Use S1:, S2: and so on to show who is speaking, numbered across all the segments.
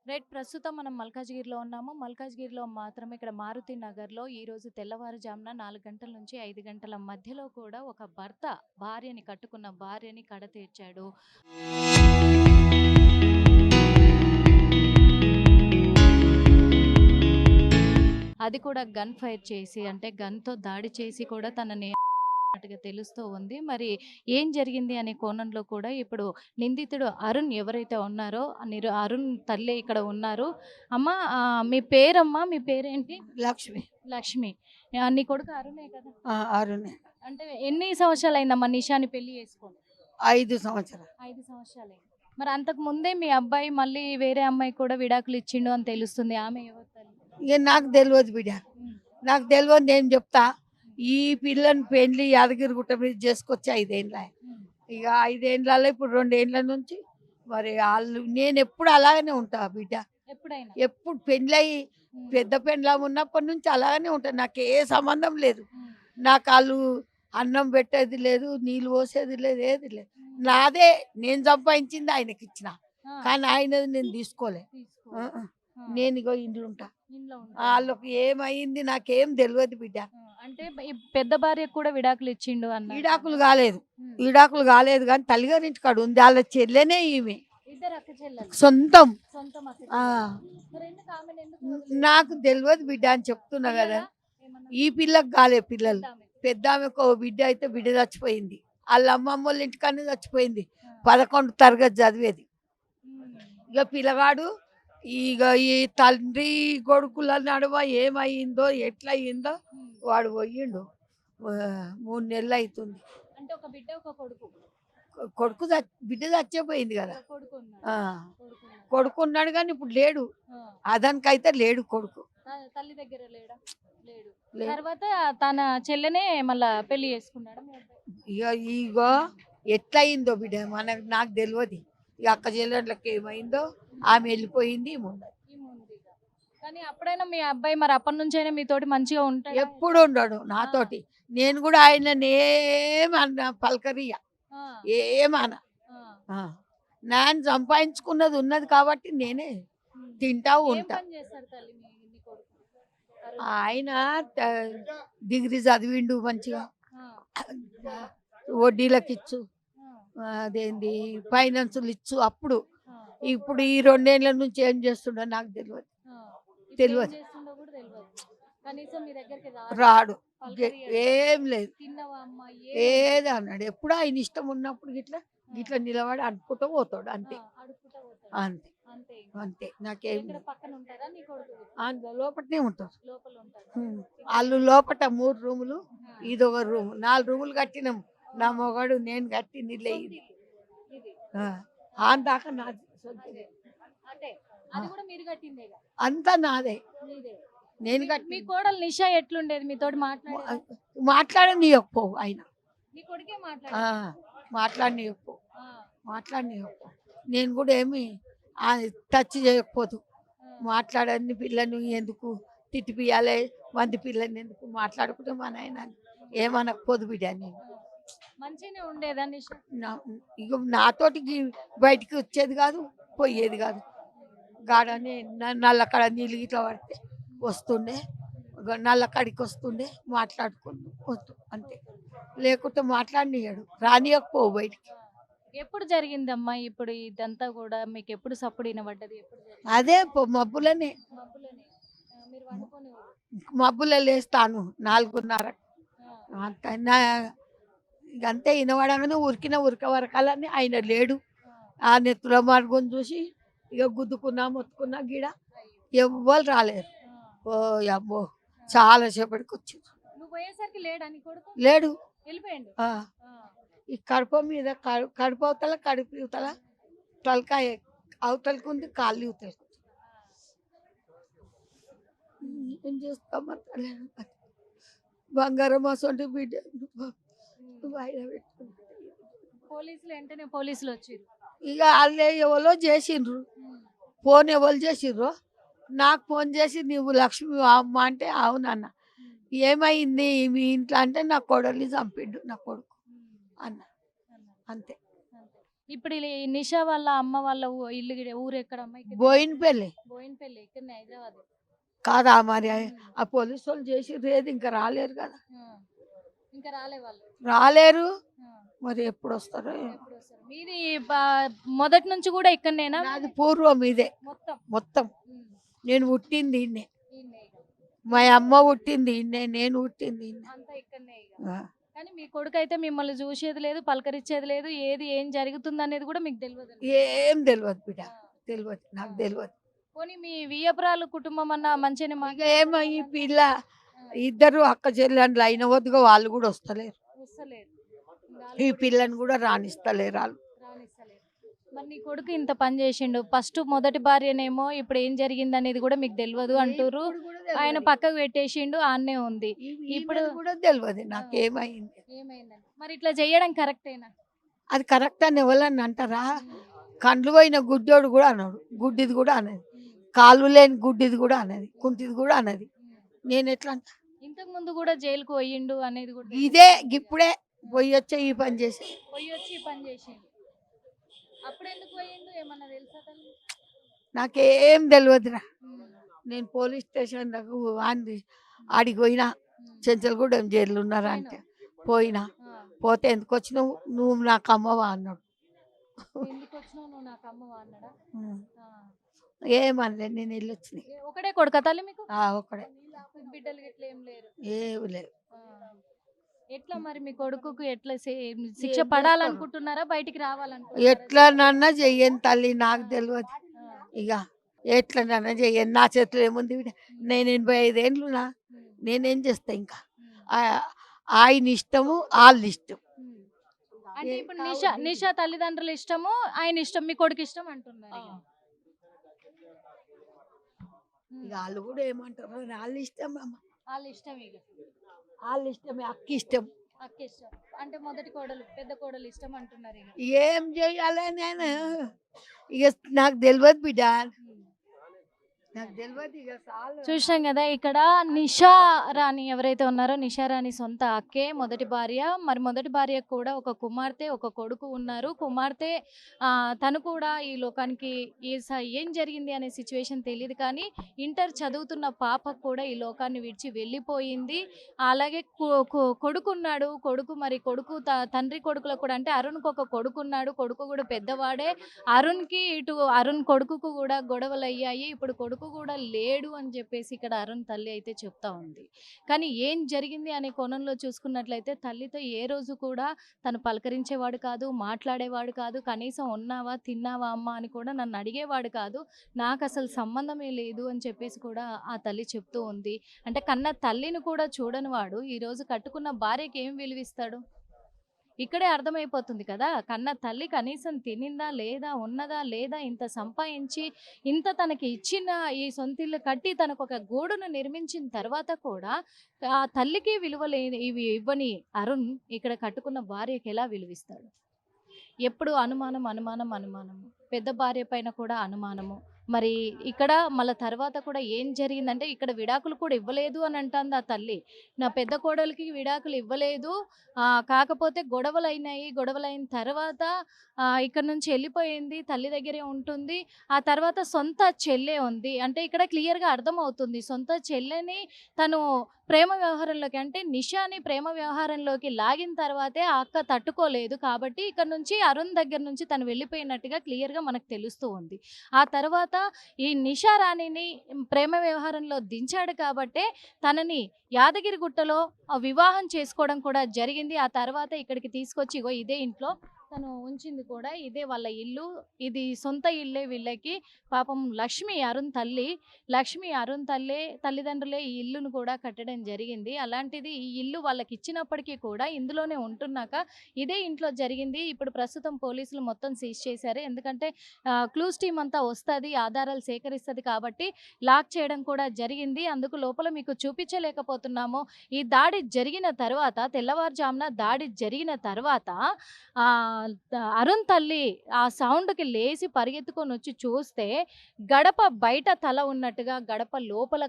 S1: Right. ప్రస్తుతం మనం మల్కాజ్గిరిలో ఉన్నాము. మల్కాజ్గిరిలో మాత్రమే ఇక్కడ మారుతి నగర్‌లో ఈరోజు తెల్లవారుజామున 4 గంటల నుంచి 5 గంటల మధ్యలో కూడా ఒక భర్త కట్టుకున్న భార్యని కడతీర్చాడు. అది కూడా గన్ ఫైర్ చేసి అంటే గన్‌తో దాడి చేసి కూడా తనని అన్నట్టుగా తెలుస్తూ ఉంది. మరి ఏం జరిగింది అనే కోణంలో కూడా ఇప్పుడు నిందితుడు అరుణ్ ఎవరైతే ఉన్నారో అరుణ్ తల్లి ఇక్కడ ఉన్నారు. అమ్మ, మీ పేరమ్మా? మీ పేరేంటి?
S2: లక్ష్మి.
S1: లక్ష్మి. నీ కొడుకు అరుణే కదా?
S2: అరుణే.
S1: అంటే ఎన్ని సంవత్సరాలయిందమ్మా నిషాని పెళ్లి చేసుకొని?
S2: 5 సంవత్సరాలు.
S1: 5 సంవత్సరాలయింది. మరి అంతకు ముందే మీ అబ్బాయి మళ్ళీ వేరే అమ్మాయికి కూడా విడాకులు ఇచ్చిండు అని తెలుస్తుంది. ఆమె ఎవరి తల్లి?
S2: ఇక నాకు తెలియదు బిడ్డ.
S1: హ్మ్.
S2: నాకు తెలియదు, నేను చెప్తా. ఈ పిల్లని పెళ్లి యాదగిరిగుట్ట మీద చేసుకొచ్చి 5 ఏండ్ల.
S1: హ్మ్.
S2: ఇక 5 ఏండ్లలో ఇప్పుడు 2 ఏండ్ల నుంచి మరి వాళ్ళు నేను ఎప్పుడు అలాగనే ఉంటా బిడ్డ.
S1: ఎప్పుడైనా?
S2: ఎప్పుడు పెళ్ళయి
S1: హ్మ్.
S2: పెద్ద పెండ్లాం ఉన్నప్పటి నుంచి అలాగనే ఉంటా. నాకు ఏ సంబంధం లేదు.
S1: హ్మ్.
S2: నాకు వాళ్ళు అన్నం పెట్టేది లేదు, నీళ్ళు పోసేది లేదు, ఏది లేదు.
S1: హ్మ్.
S2: నాదే నేను సంపాదించింది ఆయనకి ఇచ్చిన.
S1: ఆ!
S2: కానీ ఆయనది నేను తీసుకోలే.
S1: తీసుకో.
S2: ఆ, ఆ.
S1: ఆ!
S2: నేను ఇగో ఇంట్లో ఉంటా.
S1: ఇంట్లో ఉంటా.
S2: వాళ్ళకి ఏమైంది నాకేం తెలియదు బిడ్డ.
S1: అంటే ఈ పెద్ద భార్యకు కూడా విడాకులు ఇచ్చిండు అన్నారు
S2: ఈడాకులు
S1: కదా?
S2: కాలేదు.
S1: హ్మ్.
S2: ఈడాకులు కాలేదు కానీ తల్లిగారింటి కాడ ఉంది. వాళ్ళ చెల్లెనే ఈమె
S1: ఇద్దరు అక్క చెల్లెలు.
S2: సొంతం.
S1: సొంతం అక్క
S2: ఆ,
S1: చెల్లెలు. మరి ఎందుకు ఆమెను ఎందుకు వదిలేసిండు?
S2: నాకు తెలియదు బిడ్డ అని చెప్తున్నా కదా.
S1: పిల్లలా? ఏమన్నా?
S2: ఈ పిల్లకి కాలే పిల్లలు.
S1: పెద్దామె.
S2: పెద్ద ఆమెకు ఓ బిడ్డ అయితే బిడ్డ చచ్చిపోయింది. వాళ్ళ అమ్మమ్మ వాళ్ళ ఇంటికన్నా చచ్చిపోయింది.
S1: ఆ.
S2: 11 తరగతి చదివేది.
S1: హ్మ్.
S2: ఇక పిల్లగాడు ఇక ఈ తండ్రి కొడుకుల నడుమ ఏమయ్యిందో ఎట్లా అయ్యిందో
S1: హ్మ్.
S2: వాడు పోయిండు. 3 నెలలు అవుతుంది.
S1: అంటే ఒక బిడ్డ ఒక కొడుకు.
S2: కొడుకు బిడ్డ చచ్చిపోయింది కదా.
S1: ఒక కొడుకు ఉన్నాడు.
S2: ఆ,
S1: కొడుకు ఉన్నాడు.
S2: కొడుకున్నాడు కానీ ఇప్పుడు లేడు.
S1: ఆ.
S2: అదనికైతే లేడు కొడుకు.
S1: తల్లి దగ్గర లేడా? లేడు.
S2: లేడు.
S1: తర్వాత తన చెల్లెనే మళ్ళా పెళ్లి చేసుకున్నాడా మీ అబ్బాయి?
S2: ఇగో ఎట్లా అయిందో బిడ్డ నాకు తెలియదు. ఈ అక్క చెల్లెళ్ళకి ఏమైందో ఆమె వెళ్ళిపోయింది ఈమె ఉన్నది.
S1: ఈమె ఉంది ఇక. కానీ అప్పుడైనా మీ అబ్బాయి మరి అప్పటి నుంచైనా మీతోటి మంచిగా ఉంటాడా?
S2: ఎప్పుడు ఉండడు నాతోటి. నేను కూడా ఆయన ఏమన్నా పలకరియ
S1: ఆ.
S2: ఏమన్నా.
S1: ఆ.
S2: నేను సంపాదించుకున్నది ఉన్నది కాబట్టి నేనే
S1: హ్మ్.
S2: తింటా
S1: ఏం
S2: ఉంటా.
S1: పని చేస్తారు తల్లి నీ కొడుకు? అరుణ్.
S2: ఆయన డిగ్రీ చదివిండు మంచిగా.
S1: ఆ.
S2: వడ్డీలకు ఇచ్చు,
S1: ఆ.
S2: అదేంది ఫైనాన్సులు ఇచ్చు అప్పుడు.
S1: ఆ.
S2: ఇప్పుడు ఈ 2 ఏళ్ల నుంచి ఏం చేస్తుండో నాకు తెలియదు.
S1: ఆ. ఇప్పుడు ఏం
S2: తెలియదు.
S1: చేస్తుండో కూడా తెలియదు. కనీసం మీ దగ్గరికి
S2: రాడు.
S1: పలకరియడు.
S2: ఏం లేదు.
S1: తిన్నవా అమ్మా?
S2: ఏది అన్నాడు. ఎప్పుడు ఆయన ఇష్టం ఉన్నప్పుడు గిట్లా గిట్లా నిలబడి అనుకుంటూ పోతాడు అంతే.
S1: అడుగుతా పోతాడు.
S2: అంతే
S1: అంతే.
S2: అంతే నాకేం
S1: ఇక్కడ
S2: లేదు.
S1: పక్కన ఉంటారా నీ కొడుకు?
S2: అందులో లోపటనే ఉంటారు.
S1: లోపల ఉంటారు.
S2: వాళ్ళు లోపట 3 రూములు,
S1: ఆ.
S2: ఇదొక రూమ్, 4 రూములు కట్టినాం. నా మొగాడు నేను కట్టింది ఇల్లే
S1: సొంత
S2: ఇది.
S1: ఇల్లు ఇది.
S2: ఆన్ దాకా నాది సొంత
S1: అదే.
S2: ఇల్లు.
S1: అంటే అది కూడా మీరు కట్టిందేగా?
S2: అంతా నాదే.
S1: మీదే.
S2: నేను
S1: మీ
S2: కట్టి
S1: కోడలు నిషా ఎట్లుండేది మీతోటి మాట్లాడేదా?
S2: మాట్లాడనీయకపో ఆయన.
S1: నీ కొడుకే
S2: ఆ,
S1: మాట్లాడేదా?
S2: మాట్లాడనీయకపో
S1: ఆ.
S2: మాట్లాడనీయకపో. నేను కూడా ఏమి టచ్ చేయకపోదు.
S1: ఆ.
S2: మాట్లాడని పిల్లని ఎందుకు తిట్టిపియాలి, మంది పిల్లని ఎందుకు మాట్లాడుకుంటే మన ఆయన ఏమనకపోదు బిడ్డ. నేను
S1: మంచిగానే ఉండేదా నిషా?
S2: ఇక నాతోటి బయటికి వచ్చేది కాదు, పోయేది కాదు. గాడని నల్లకాడ నీళ్ళు ఇట్లా పడితే వస్తుండే, నల్లకాడికి వస్తుండే, మాట్లాడుకుంటూ వస్తూ అంతే. లేకుంటే మాట్లాడనీయడు, రానియకపోవు బయటికి.
S1: ఎప్పుడు జరిగిందమ్మా ఇప్పుడు ఇదంతా కూడా? మీకు ఎప్పుడు సప్పుడు వినబడ్డది? ఎప్పుడు జరిగింది?
S2: అదే మబ్బులనే.
S1: మబ్బులోనే. మీరు వండుకోనివ్వరు.
S2: మబ్బులో లేస్తాను 4:30.
S1: ఆ.
S2: అంత ఇకంతే వినవడంగానే ఉరిక వరకాలని ఆయన లేడు.
S1: ఆ.
S2: ఆ నెత్తుల మార్గం చూసి ఇక గుద్దుకున్నా మొత్తుకున్నా గీడ ఎవ్వరు రాలేరు.
S1: ఆ.
S2: ఓ అమ్మో, చాలా సేపటికి వచ్చింది.
S1: నువ్వు పోయేసరికి లేడా నీ కొడుకు?
S2: లేడు.
S1: వెళ్ళిపోయిండు.
S2: ఆ, ఈ కడుపు మీద కడుపు అవతల కడుపు ఇవతల తలకాయ అవతలకి ఉంది, కాళ్ళు ఇవతలకి ఉంది. ఏం చేస్తామంటే బంగారం అసలు బిడ్డ ఆయన పెట్టుకున్నాడు.
S1: పోలీసులు వెంటనే పోలీసులు వచ్చిర్రు.
S2: ఇక వాళ్ళు ఎవరో చేసిండ్రు. ఫోన్ ఎవరు చేసిండ్రు నాకు ఫోన్ చేసి నువ్వు లక్ష్మి అమ్మ అంటే అవునన్న. ఏమైంది మీ ఇంట్లో అంటే నా కొడల్ని చంపిండు నా కొడుకు అన్న. అంతే.
S1: ఇప్పుడు నిషా వాళ్ళ అమ్మ వాళ్ళ ఇల్లు ఊరు ఎక్కడమ్మా? ఇక్కడ
S2: బోయినపల్లి
S1: బోయినపల్లి ఇక్కడనే హైదరాబాద్.
S2: కాదా మరి ఆ పోలీసు వాళ్ళు చేసిర్రు ఏది ఇంకా రాలేరు కదా,
S1: ఇంకా రాలే వాళ్ళు.
S2: రాలేరు మరి ఎప్పుడు వస్తారో ఏమో.
S1: ఎప్పుడు వస్తారు? మీది మొదటి నుంచి కూడా ఇక్కడనేనా?
S2: నాది పూర్వం ఇదే
S1: మొత్తం.
S2: మొత్తం. నేను పుట్టింది ఈయన్నే, మా అమ్మ పుట్టింది ఈయన్నే, నేను పుట్టింది ఈయన్నే.
S1: అంతా ఇక్కడనే ఇక.
S2: ఆ.
S1: కానీ మీ కొడుకు అయితే మిమ్మల్ని చూసేది లేదు, పలకరించేది లేదు, ఏం జరుగుతుంది అనేది కూడా మీకు తెలియదు.
S2: ఏం తెలియదు బిడ్డ, తెలియదు, నాకు తెలియదు.
S1: పోనీ మీ వియ్యపురాలు కుటుంబం అన్న మంచిగానే
S2: ఇక ఏమో ఈ పిల్ల ఇద్దరు అక్క చెల్లెండ్లు అయిన వద్దుగా వాళ్ళు కూడా వస్తలేరు,
S1: వస్తలేదు.
S2: ఈ పిల్లని కూడా రాణిస్తలేరు వాళ్ళు.
S1: రానిస్తలేదు. మరి నీ కొడుకు ఇంత పని చేసిండు, ఫస్ట్ మొదటి భార్యనేమో ఇప్పుడు ఏం జరిగింది అనేది కూడా మీకు తెలియదు అంటారు.
S2: ఇప్పుడు కూడా తెలియదు.
S1: ఆయన పక్కకు పెట్టేసిండు, ఆన్నే ఉంది.
S2: ఇప్పుడు
S1: ఇప్పుడు
S2: కూడా తెలియదు నాకు ఏమైంది.
S1: ఏమైందని మరి ఇట్లా చేయడం కరెక్టేనా?
S2: అది కరెక్ట్ అని ఎవరన్నా అంటారా? కండ్లు పోయిన గుడ్డోడు కూడా అన్నాడు, గుడ్డిది కూడా అనేది, కాళ్ళు లేని గుడ్డిది కూడా అనేది, కుంటిది కూడా అనేది. నేను ఎట్లా అంటా?
S1: ఇంతకు ముందు కూడా జైలుకు పోయిండు అనేది కూడా
S2: ఇదే ఇప్పుడే పోయి వచ్చే ఈ పని చేసి
S1: పోయి వచ్చి ఈ పని చేసిండు. అప్పుడు ఎందుకు పోయిండు ఏమన్నా తెలుసా తల్లి?
S2: నాకేం తెలియదురా. నేను పోలీస్ స్టేషన్ ఆడికి పోయినా, చెంచల్గూడెం జైలు ఉన్నారంటే పోయినా, పోతే ఎందుకు వచ్చినావు నువ్వు నాకు అమ్మవా అన్నాడు.
S1: ఎందుకు వచ్చినావు నువ్వు నాకు అమ్మవా అన్నాడా?
S2: ఏమనలే, నేను వెళ్ళి వచ్చినాయి.
S1: ఒకడే కొడుక తల్లి మీకు?
S2: ఒక్కడే,
S1: బిడ్డలు గిట్ల ఏం లేరు?
S2: ఏమి లేదు.
S1: ఎట్లా మరి మీ కొడుకుకు ఎట్లా శిక్ష పడాలనుకుంటున్నారా, బయటికి రావాలనుకుంటున్నారా?
S2: ఎట్లా నన్నా చెయ్యను తల్లి, నాకు తెలియదు. ఇక ఎట్లా నన్నా చెయ్యను, నా చేతిలో ఏముంది బిడ్డ. నేను 85 ఏండ్లు నా, నేనేం చేస్తా ఇంకా. ఆయన ఇష్టము వాళ్ళ ఇష్టం.
S1: అంటే ఇప్పుడు నిషా తల్లిదండ్రుల ఇష్టము, ఆయన ఇష్టం, మీ కొడుకు ఇష్టం అంటున్నారు.
S2: ఇక వాళ్ళు కూడా ఏమంటారు, వాళ్ళ ఇష్టం అమ్మ,
S1: వాళ్ళ ఇష్టం. ఇక
S2: వాళ్ళ ఇష్టమే, అక్క ఇష్టం.
S1: అక్క ఇష్టం అంటే మొదటి కోడలు పెద్ద కోడలు ఇష్టం అంటున్నారు. ఇక
S2: ఏం చెయ్యాలి నేను, ఇక నాకు తెలియదు బిడ్డ, నాకు తెలియదు. ఇక చాలు.
S1: చూసాం కదా, ఇక్కడ నిషా రాణి ఎవరైతే ఉన్నారో, నిషా రాణి సొంత అక్కే, మొదటి భార్య. మరి మొదటి భార్యకు కూడా ఒక కుమార్తె ఒక కొడుకు ఉన్నారు. కుమార్తె తను కూడా ఈ లోకానికి ఏం జరిగింది అనే సిచ్యువేషన్ తెలియదు, కానీ ఇంటర్ చదువుతున్న పాప కూడా ఈ లోకాన్ని విడిచి వెళ్ళిపోయింది. అలాగే కొడుకున్నాడు, కొడుకు తండ్రి కొడుకులకు కూడా, అంటే అరుణ్కి ఒక కొడుకున్నాడు, కొడుకు కూడా పెద్దవాడే. అరుణ్కి అరుణ్ కొడుకుకు కూడా గొడవలు అయ్యాయి. ఇప్పుడు కొడుకు కూడా లేడు అని చెప్పేసి ఇక్కడ అరుణ్ తల్లి అయితే చెప్తా ఉంది. కానీ ఏం జరిగింది అనే కోణంలో చూసుకున్నట్లయితే తల్లితో ఏ రోజు కూడా తను పలకరించేవాడు కాదు, మాట్లాడేవాడు కాదు, కనీసం ఉన్నావా తిన్నావా అమ్మ అని కూడా నన్ను అడిగేవాడు కాదు, నాకు అసలు సంబంధమే లేదు అని చెప్పేసి కూడా ఆ తల్లి చెప్తూ ఉంది. అంటే కన్న తల్లిని కూడా చూడని వాడు ఈరోజు కట్టుకున్న భార్యకి ఏం విలువిస్తాడు? ఇక్కడే అర్థమైపోతుంది కదా, కన్న తల్లి కనీసం తినిందా లేదా, ఉన్నదా లేదా, ఇంత సంపాదించి ఇంత తనకి ఇచ్చిన ఈ సొంతిల్లు కట్టి తనకు ఒక గూడును నిర్మించిన తర్వాత కూడా ఆ తల్లికి విలువ లేని ఇవి ఇవ్వని అరుణ్ ఇక్కడ కట్టుకున్న భార్యకి ఎలా విలువిస్తాడు? ఎప్పుడు అనుమానం అనుమానం అనుమానము, పెద్ద భార్య పైన కూడా అనుమానము. మరి ఇక్కడ మళ్ళీ తర్వాత కూడా ఏం జరిగిందంటే, ఇక్కడ విడాకులు కూడా ఇవ్వలేదు అని అంటుంది ఆ తల్లి. నా పెద్ద కోడలికి విడాకులు ఇవ్వలేదు, కాకపోతే గొడవలైనాయి, గొడవలైన తర్వాత ఇక్కడ నుంచి వెళ్ళిపోయింది, తల్లి దగ్గరే ఉంటుంది. ఆ తర్వాత సొంత చెల్లె ఉంది, అంటే ఇక్కడ క్లియర్గా అర్థమవుతుంది సొంత చెల్లెని తను ప్రేమ వ్యవహారంలోకి, అంటే నిషాని ప్రేమ వ్యవహారంలోకి లాగిన తర్వాతే ఆ అక్క తట్టుకోలేదు, కాబట్టి ఇక్కడ నుంచి అరుణ్ దగ్గర నుంచి తను వెళ్ళిపోయినట్టుగా క్లియర్గా మనకు తెలుస్తూ ఉంది. ఆ తర్వాత ఈ నిషా రాణిని ప్రేమ వ్యవహారంలో దించాడు కాబట్టే తనని యాదగిరిగుట్టలో వివాహం చేసుకోవడం కూడా జరిగింది. ఆ తర్వాత ఇక్కడికి తీసుకొచ్చి ఇగో ఇదే ఇంట్లో తను ఉంచింది కూడా, ఇదే వాళ్ళ ఇల్లు, ఇది సొంత ఇల్లే వీళ్ళకి. పాపం లక్ష్మి అరుణ్ తల్లి తల్లిదండ్రులే ఈ ఇల్లును కూడా కట్టడం జరిగింది. అలాంటిది ఈ ఇల్లు వాళ్ళకి ఇచ్చినప్పటికీ కూడా ఇందులోనే ఉంటున్నాక ఇదే ఇంట్లో జరిగింది. ఇప్పుడు ప్రస్తుతం పోలీసులు మొత్తం సీజ్ చేశారు, ఎందుకంటే క్లూస్ టీమ్ అంతా వస్తుంది, ఆధారాలు సేకరిస్తుంది కాబట్టి లాక్ చేయడం కూడా జరిగింది. అందుకు లోపల మీకు చూపించలేకపోతున్నాము. ఈ దాడి జరిగిన తర్వాత, తెల్లవారుజామున దాడి జరిగిన తర్వాత అరుణ్ తల్లి ఆ సౌండ్‌కి లేసి పరిగెత్తుకొనొచ్చి చూస్తే, గడప బయట తల ఉన్నట్టుగా, గడప లోపల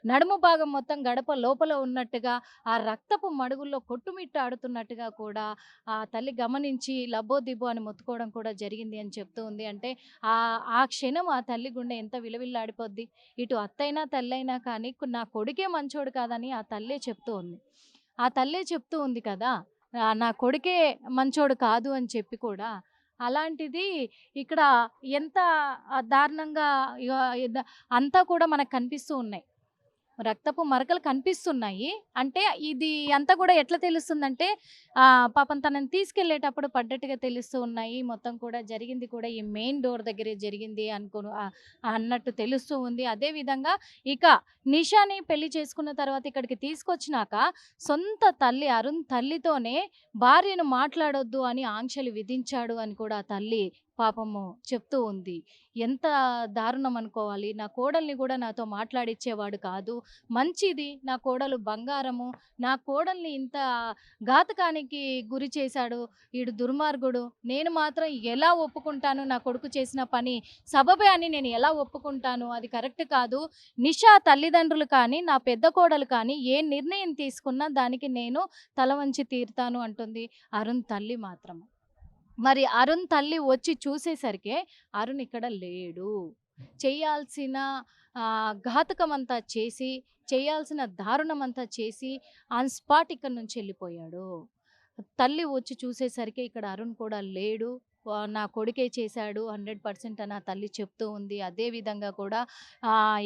S1: నడుము భాగం మొత్తం గడప లోపల ఉన్నట్టుగా, ఆ రక్తపు మడుగుల్లో కొట్టుమిట్టాడుతున్నట్టుగా కూడా ఆ తల్లి గమనించి లబ్బో దిబ్బో అని మొత్తుకోవడం కూడా జరిగింది అని చెప్తూ ఉంది. అంటే ఆ క్షణం ఆ తల్లి గుండె ఎంత విలవిల్లాడిపోద్ది. ఇటు అత్తయినా, తల్లయినా కానీ నా కొడుకే మంచోడు కాదని ఆ తల్లే చెప్తూ ఉంది. ఆ తల్లే చెప్తూ ఉంది కదా! నా కొడుకే మంచోడు కాదు అని చెప్పి కూడా. అలాంటిది ఇక్కడ ఎంత దారుణంగా ఇగ అంతా కూడా మనకు కనిపిస్తూ ఉన్నాయి. రక్తపు మరకలు కనిపిస్తున్నాయి. అంటే ఇది అంతా కూడా ఎట్లా తెలుస్తుందంటే పాపం తనని తీసుకెళ్ళేటప్పుడు పడ్డట్టుగా తెలుస్తూ ఉన్నాయి. మొత్తం కూడా జరిగింది కూడా ఈ మెయిన్ డోర్ దగ్గరే జరిగింది అన్నట్టు తెలుస్తూ ఉంది. అదే విధంగా ఇక నిషాని పెళ్లి చేసుకున్న తర్వాత ఇక్కడికి తీసుకొచ్చినాక సొంత తల్లి అరుణ్ తల్లితోనే భార్యను మాట్లాడొద్దు అని ఆంక్షలు విధించాడు అని కూడా ఆ తల్లి పాపము చెప్తూ ఉంది. ఎంత దారుణం అనుకోవాలి. నా కోడల్ని కూడా నాతో మాట్లాడిచ్చేవాడు కాదు. మంచిది. నా కోడలు బంగారము. నా కోడల్ని ఇంత ఘాతుకానికి గురి చేశాడు. ఈడు దుర్మార్గుడు. నేను మాత్రం ఎలా ఒప్పుకుంటాను నా కొడుకు చేసిన పని సబబే అని నేను ఎలా ఒప్పుకుంటాను? అది కరెక్ట్ కాదు. నిషా తల్లిదండ్రులు కానీ, నా పెద్ద కోడలు కానీ ఏ నిర్ణయం తీసుకున్నా దానికి నేను తల వంచి తీరుతాను అంటుంది అరుణ్ తల్లి మాత్రం. మరి అరుణ్ తల్లి వచ్చి చూసేసరికే అరుణ్ ఇక్కడ లేడు. చేయాల్సిన ఘాతుకమంతా చేసి, చేయాల్సిన దారుణమంతా చేసి ఆన్ స్పాట్ ఇక్కడి నుంచి ఎళ్ళిపోయాడు. తల్లి వచ్చి చూసేసరికి ఇక్కడ అరుణ్ కూడా లేడు. నా కొడుకే చేశాడు 100% అని ఆ తల్లి చెప్తూ ఉంది. అదే విధంగా కూడా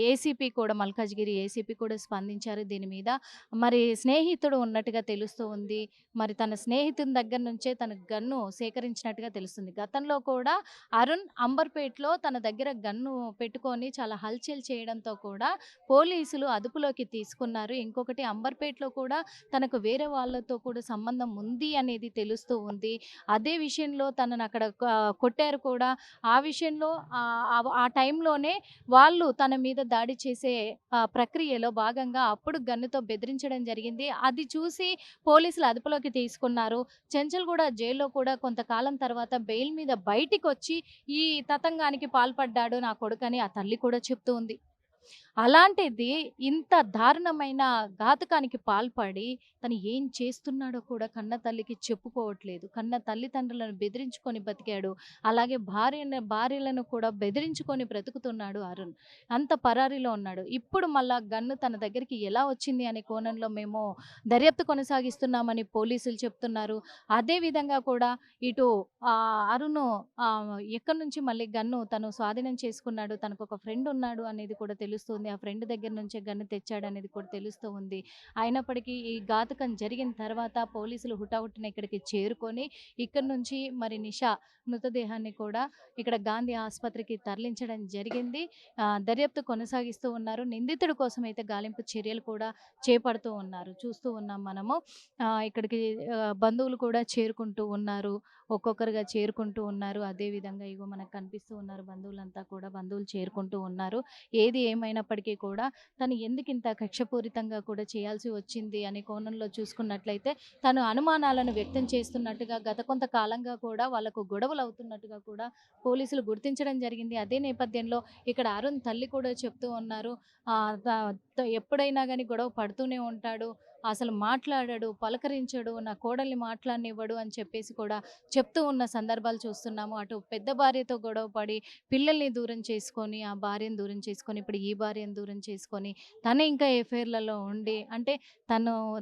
S1: ఏసీపీ కూడా మల్కాజ్గిరి ఏసీపీ కూడా స్పందించారు దీని మీద. మరి స్నేహితుడు ఉన్నట్టుగా తెలుస్తూ ఉంది. మరి తన స్నేహితుని దగ్గర నుంచే తన గన్ను సేకరించినట్టుగా తెలుస్తుంది. గతంలో కూడా అరుణ్ అంబర్‌పేటలో తన దగ్గర గన్ను పెట్టుకొని చాలా హల్చల్ చేయడంతో కూడా పోలీసులు అదుపులోకి తీసుకున్నారు. ఇంకొకటి అంబర్‌పేటలో కూడా తనకు వేరే వాళ్ళతో కూడా సంబంధం ఉంది అనేది తెలుస్తూ ఉంది. అదే విషయంలో తనను అక్కడ కొట్టారు కూడా. ఆ విషయంలో ఆ టైంలోనే వాళ్ళు తన మీద దాడి చేసే ప్రక్రియలో భాగంగా అప్పుడు గన్నుతో బెదిరించడం జరిగింది. అది చూసి పోలీసులు అదుపులోకి తీసుకున్నారు. చెంచల్గూడ జైల్‌లో కూడా కొంతకాలం తర్వాత బెయిల్ మీద బయటికొచ్చి ఈ తతంగానికి పాల్పడ్డాడు నా కొడుకని ఆ తల్లి కూడా చెప్తూ ఉంది. అలాంటిది ఇంత దారుణమైన ఘాతుకానికి పాల్పడి తను ఏం చేస్తున్నాడో కూడా కన్న తల్లికి చెప్పుకోవట్లేదు. కన్న తల్లిదండ్రులను బెదిరించుకొని బతికాడు. అలాగే భార్యలను కూడా బెదిరించుకొని బ్రతుకుతున్నాడు అరుణ్. అంత పరారీలో ఉన్నాడు. ఇప్పుడు మళ్ళా గన్ను తన దగ్గరికి ఎలా వచ్చింది అనే కోణంలో మేము దర్యాప్తు కొనసాగిస్తున్నామని పోలీసులు చెప్తున్నారు. అదే విధంగా కూడా ఇటు అరుణ్ ఎక్కడి నుంచి మళ్ళీ గన్ను తను స్వాధీనం చేసుకున్నాడు. తనకొక ఫ్రెండ్ ఉన్నాడు అనేది కూడా తెలుస్తుంది. ఆ ఫ్రెండ్ దగ్గర నుంచే గన్ను తెచ్చాడనేది కూడా తెలుస్తూ ఉంది. అయినప్పటికీ ఈ ఘాతుకం జరిగిన తర్వాత పోలీసులు హుటాహుటిన ఇక్కడికి చేరుకొని ఇక్కడి నుంచి మరి నిషా మృతదేహాన్ని కూడా ఇక్కడ గాంధీ ఆసుపత్రికి తరలించడం జరిగింది. దర్యాప్తు కొనసాగిస్తూ ఉన్నారు. నిందితుడి కోసం అయితే గాలింపు చర్యలు కూడా చేపడుతూ ఉన్నారు. చూస్తూ ఉన్నాం మనము. ఇక్కడికి బంధువులు కూడా చేరుకుంటూ ఉన్నారు. ఒక్కొక్కరుగా చేరుకుంటూ ఉన్నారు. అదే విధంగా ఇగో మనకు కనిపిస్తూ ఉన్నారు బంధువులంతా కూడా బంధువులు చేరుకుంటూ ఉన్నారు. ఏది ఏమైనప్పటికీ కూడా తను ఎందుకింత కక్షపూరితంగా కూడా చేయాల్సి వచ్చింది అనే కోణంలో చూసుకున్నట్లయితే తను అనుమానాలను వ్యక్తం చేస్తున్నట్టుగా గత కొంతకాలంగా కూడా వాళ్ళకు గొడవలు అవుతున్నట్టుగా కూడా పోలీసులు గుర్తించడం జరిగింది. అదే నేపథ్యంలో ఇక్కడ అరుణ్ తల్లి కూడా చెప్తూ ఉన్నారు. ఎప్పుడైనా గానీ గొడవ పడుతూనే ఉంటాడు. అసలు మాట్లాడడు, పలకరించడు, నా కోడల్ని మాట్లాడనివ్వడు అని చెప్పేసి కూడా చెప్తూ ఉన్న సందర్భాలు చూస్తున్నాము. అటు పెద్ద భార్యతో గొడవ పడి పిల్లల్ని దూరం చేసుకొని, ఆ భార్యను దూరం చేసుకొని, ఇప్పుడు ఈ భార్యను దూరం చేసుకొని, తను ఇంకా ఎఫైర్‌లలో ఉండి అంటే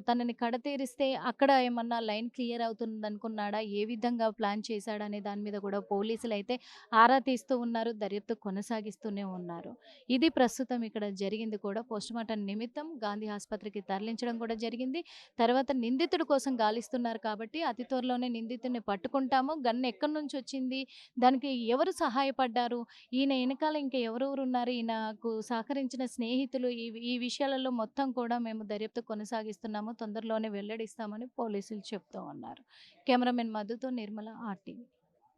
S1: తనని కడతేరిస్తే అక్కడ ఏమన్నా లైన్ క్లియర్ అవుతుందనుకున్నాడా? ఏ విధంగా ప్లాన్ చేశాడనే దాని మీద కూడా పోలీసులైతే ఆరా తీస్తూ ఉన్నారు. దర్యాప్తు కొనసాగిస్తూనే ఉన్నారు. ఇది ప్రస్తుతం ఇక్కడ జరిగింది కూడా. పోస్ట్‌మార్టం నిమిత్తం గాంధీ ఆసుపత్రికి తరలించడం కూడా జరిగింది. తర్వాత నిందితుడి కోసం గాలిస్తున్నారు కాబట్టి అతి త్వరలోనే నిందితుడిని పట్టుకుంటాము. గన్ ఎక్కడి నుంచొచ్చింది? దానికి ఎవరు సహాయపడ్డారు? ఈయన ఎనకాల ఇంకా ఎవరెవరున్నారు? ఈయనకు సహకరించిన స్నేహితులు ఈ విషయాలలో మొత్తం కూడా మేము దర్యాప్తు కొనసాగిస్తున్నాము. తొందరలోనే వెల్లడిస్తామని పోలీసులు చెప్తూ ఉన్నారు. కెమెరామెన్ మధుతో నిర్మల ఆర్‌టీవీ.